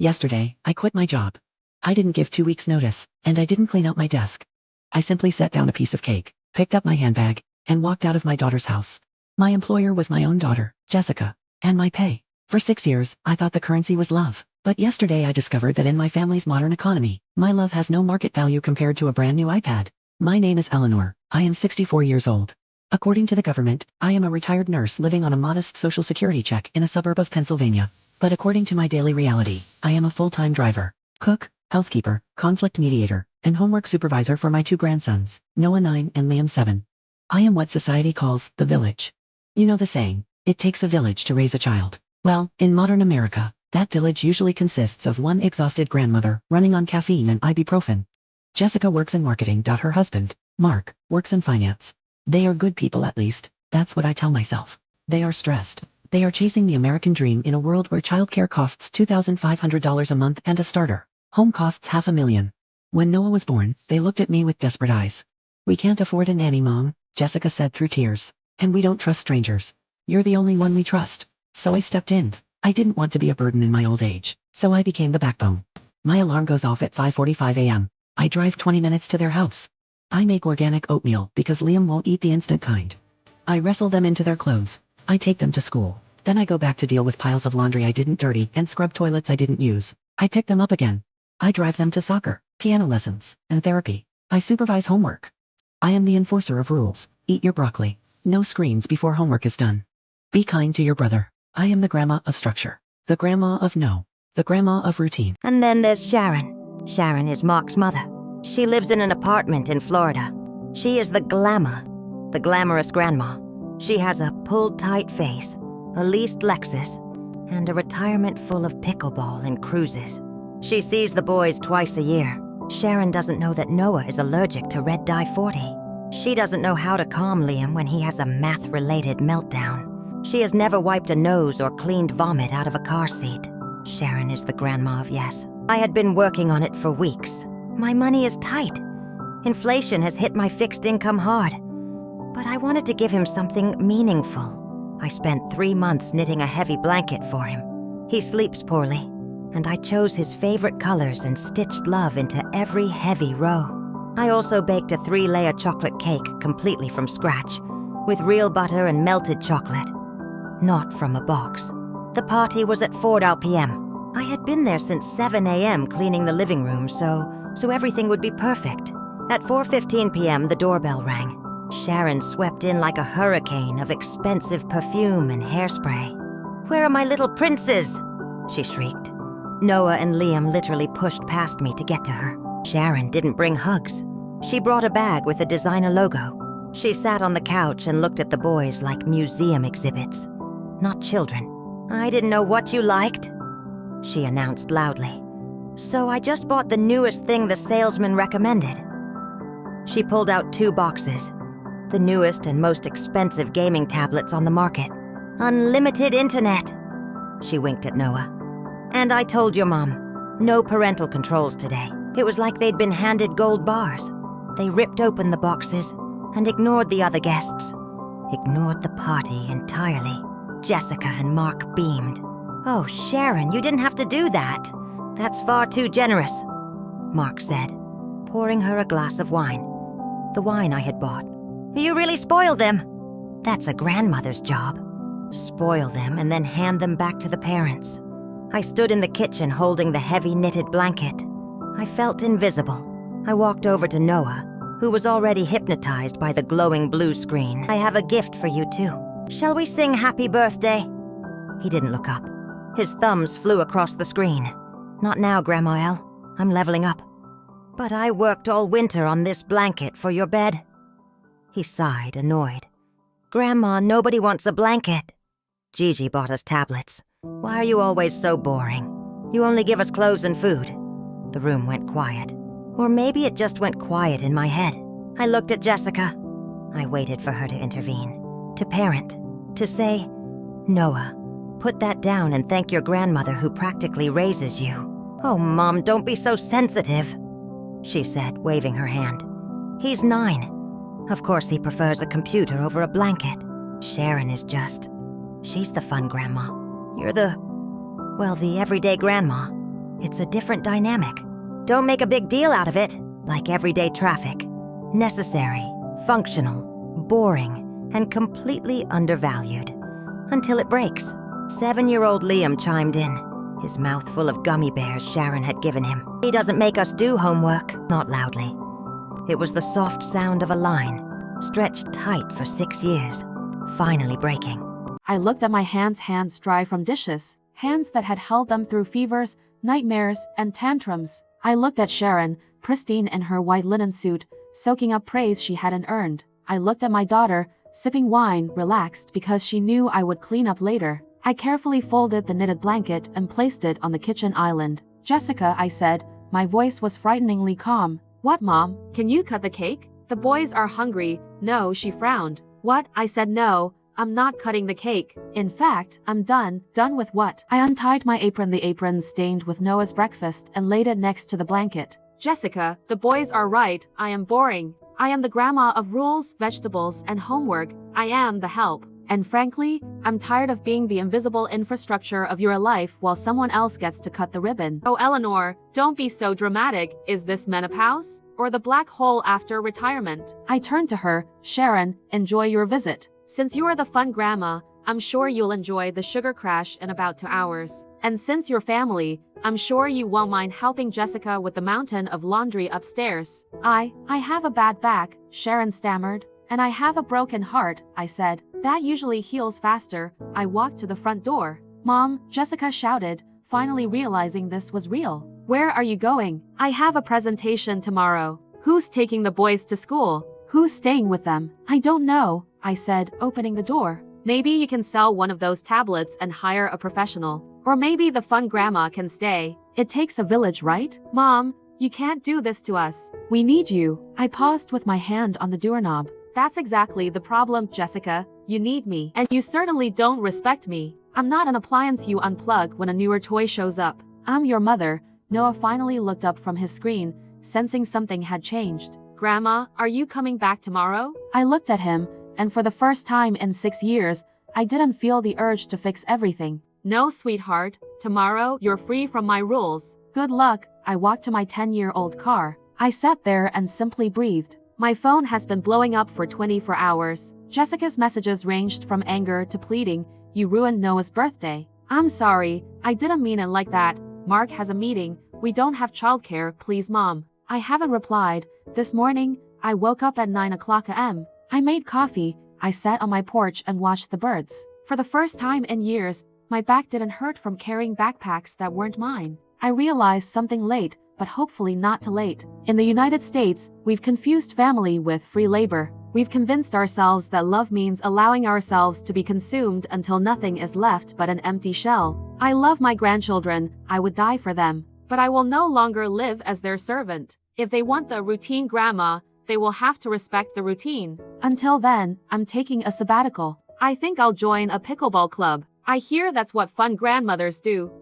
Yesterday, I quit my job. I didn't give 2 weeks' notice, and I didn't clean out my desk. I simply set down a piece of cake, picked up my handbag, and walked out of my daughter's house. My employer was my own daughter, Jessica, and my pay. For 6 years, I thought the currency was love. But yesterday I discovered that in my family's modern economy, my love has no market value compared to a brand new iPad. My name is Eleanor. I am 64 years old. According to the government, I am a retired nurse living on a modest Social Security check in a suburb of Pennsylvania. But according to my daily reality, I am a full-time driver, cook, housekeeper, conflict mediator, and homework supervisor for my 2 grandsons, Noah 9 and Liam 7. I am what society calls the village. You know the saying, it takes a village to raise a child. Well, in modern America, that village usually consists of one exhausted grandmother running on caffeine and ibuprofen. Jessica works in marketing. Her husband, Mark, works in finance. They are good people, at least, that's what I tell myself. They are stressed. They are chasing the American dream in a world where childcare costs $2,500 a month and a starter home costs $500,000. When Noah was born, they looked at me with desperate eyes. "We can't afford a nanny, Mom," Jessica said through tears. "And we don't trust strangers. You're the only one we trust." So I stepped in. I didn't want to be a burden in my old age, so I became the backbone. My alarm goes off at 5:45 a.m. I drive 20 minutes to their house. I make organic oatmeal because Liam won't eat the instant kind. I wrestle them into their clothes. I take them to school. Then I go back to deal with piles of laundry I didn't dirty and scrub toilets I didn't use. I pick them up again. I drive them to soccer, piano lessons, and therapy. I supervise homework. I am the enforcer of rules. Eat your broccoli. No screens before homework is done. Be kind to your brother. I am the grandma of structure. The grandma of no. The grandma of routine. And then there's Sharon. Sharon is Mark's mother. She lives in an apartment in Florida. She is the glamour, the glamorous grandma. She has a pulled-tight face, a leased Lexus, and a retirement full of pickleball and cruises. She sees the boys twice a year. Sharon doesn't know that Noah is allergic to red dye 40. She doesn't know how to calm Liam when he has a math-related meltdown. She has never wiped a nose or cleaned vomit out of a car seat. Sharon is the grandma of yes. I had been working on it for weeks. My money is tight. Inflation has hit my fixed income hard. But I wanted to give him something meaningful. I spent 3 months knitting a heavy blanket for him. He sleeps poorly, and I chose his favorite colors and stitched love into every heavy row. I also baked a 3-layer chocolate cake completely from scratch, with real butter and melted chocolate, not from a box. The party was at 4 p.m. I had been there since 7 a.m. cleaning the living room, so everything would be perfect. At 4:15 p.m., the doorbell rang. Sharon swept in like a hurricane of expensive perfume and hairspray. "Where are my little princes?" she shrieked. Noah and Liam literally pushed past me to get to her. Sharon didn't bring hugs. She brought a bag with a designer logo. She sat on the couch and looked at the boys like museum exhibits, not children. "I didn't know what you liked," she announced loudly. "So I just bought the newest thing the salesman recommended." She pulled out 2 boxes, the newest and most expensive gaming tablets on the market. "Unlimited internet," she winked at Noah. "And I told your mom, no parental controls today." It was like they'd been handed gold bars. They ripped open the boxes and ignored the other guests. Ignored the party entirely. Jessica and Mark beamed. "Oh, Sharon, you didn't have to do that. That's far too generous," Mark said, pouring her a glass of wine. The wine I had bought. "You really spoil them." That's a grandmother's job. Spoil them and then hand them back to the parents. I stood in the kitchen holding the heavy knitted blanket. I felt invisible. I walked over to Noah, who was already hypnotized by the glowing blue screen. "I have a gift for you too. Shall we sing happy birthday?" He didn't look up. His thumbs flew across the screen. "Not now, Grandma Elle. I'm leveling up." "But I worked all winter on this blanket for your bed." He sighed, annoyed. "Grandma, nobody wants a blanket." "Gigi bought us tablets. Why are you always so boring? You only give us clothes and food." The room went quiet. Or maybe it just went quiet in my head. I looked at Jessica. I waited for her to intervene, to parent, to say, "Noah, put that down and thank your grandmother who practically raises you." "Oh, Mom, don't be so sensitive," she said, waving her hand. "He's 9. Of course he prefers a computer over a blanket. Sharon is she's the fun grandma. You're the everyday grandma. It's a different dynamic. Don't make a big deal out of it, like everyday traffic. Necessary, functional, boring, and completely undervalued. Until it breaks. 7-year-old Liam chimed in, his mouth full of gummy bears Sharon had given him. He doesn't make us do homework, not loudly. It was the soft sound of a line, stretched tight for 6 years, finally breaking. I looked at my hands dry from dishes, hands that had held them through fevers, nightmares, and tantrums. I looked at Sharon, pristine in her white linen suit, soaking up praise she hadn't earned. I looked at my daughter, sipping wine, relaxed because she knew I would clean up later. I carefully folded the knitted blanket and placed it on the kitchen island. "Jessica," I said, my voice was frighteningly calm. "What, Mom? Can you cut the cake? The boys are hungry." "No," she frowned. "What?" I said. "No, I'm not cutting the cake. In fact, I'm done." "Done with what?" I untied my apron, the apron stained with Noah's breakfast, and laid it next to the blanket. "Jessica, the boys are right. I am boring. I am the grandma of rules, vegetables, and homework. I am the help. And frankly, I'm tired of being the invisible infrastructure of your life while someone else gets to cut the ribbon." "Oh, Eleanor, don't be so dramatic. Is this menopause? Or the black hole after retirement?" I turned to her. "Sharon, enjoy your visit. Since you are the fun grandma, I'm sure you'll enjoy the sugar crash in about 2 hours. And since you're family, I'm sure you won't mind helping Jessica with the mountain of laundry upstairs." I have a bad back," Sharon stammered. "And I have a broken heart," I said. "That usually heals faster." I walked to the front door. "Mom," Jessica shouted, finally realizing this was real. "Where are you going?" "I have a presentation tomorrow." "Who's taking the boys to school?" "Who's staying with them?" "I don't know," I said, opening the door. "Maybe you can sell one of those tablets and hire a professional. Or maybe the fun grandma can stay. It takes a village, right?" "Mom, you can't do this to us. We need you." I paused with my hand on the doorknob. "That's exactly the problem, Jessica. You need me. And you certainly don't respect me. I'm not an appliance you unplug when a newer toy shows up. I'm your mother." Noah finally looked up from his screen, sensing something had changed. "Grandma, are you coming back tomorrow?" I looked at him, and for the first time in 6 years, I didn't feel the urge to fix everything. "No, sweetheart. Tomorrow, you're free from my rules." "Good luck." I walked to my 10-year-old car. I sat there and simply breathed. My phone has been blowing up for 24 hours. Jessica's messages ranged from anger to pleading. "You ruined Noah's birthday." "I'm sorry. I didn't mean it like that. Mark has a meeting. We don't have childcare, please, Mom." I haven't replied. This morning, I woke up at 9 o'clock a.m. I made coffee. I sat on my porch and watched the birds. For the first time in years, my back didn't hurt from carrying backpacks that weren't mine. I realized something late, but hopefully not too late. In the United States, we've confused family with free labor. We've convinced ourselves that love means allowing ourselves to be consumed until nothing is left but an empty shell. I love my grandchildren. I would die for them. But I will no longer live as their servant. If they want the routine grandma, they will have to respect the routine. Until then, I'm taking a sabbatical. I think I'll join a pickleball club. I hear that's what fun grandmothers do.